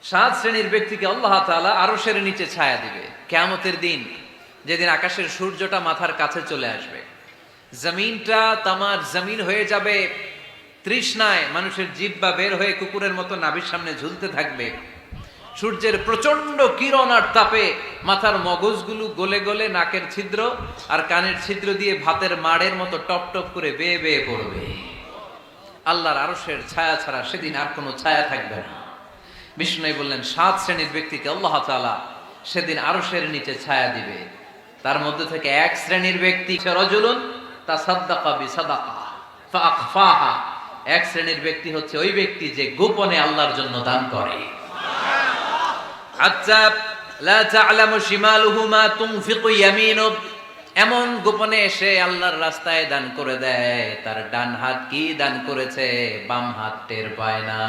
সাত শ্রেণীর ব্যক্তিকে আল্লাহ তাআলা আরশের নিচে ছায়া দিবে কিয়ামতের দিন, যেদিন আকাশের সূর্যটা মাথার কাছে চলে আসবে, জমিনটা তামার জমিন হয়ে যাবে তৃষ্ণায়, মানুষের জিহ্বা বের হয়ে কুকুরের মতো নাভির সামনে ঝুলতে থাকবে। সূর্যের প্রচন্ড কিরণ আর তাপে মাথার মগজগুলো গলে গলে নাকের ছিদ্র আর কানের ছিদ্র দিয়ে ভাতের মাড়ের মতো টপ টপ করে বেয়ে বেয়ে পড়বে। আল্লাহর আরশের ছায়া ছাড়া সেদিন আর কোনো ছায়া থাকবে না। বিষ্ণু বললেন, সাত শ্রেণীর ব্যক্তিকে আল্লাহ তাআলা সেদিন আরশের নিচে ছায়া দিবে। তার মধ্যে থেকে এক শ্রেণীর ব্যক্তি রাজুলুন তাসাদ্দাকা বিসাদাকা ফাআখফাহা, এক শ্রেণীর ব্যক্তি হচ্ছে ওই ব্যক্তি যে গোপনে আল্লাহর জন্য দান করে। আচ্ছা, লা তা'লামু শিমালুহু মা তুনফিকু ইয়ামিনু, এমন গোপনে এসে আল্লাহর রাস্তায় দান করে দেয়, তার ডান হাত কি দান করেছে বাম হাত টের পায় না।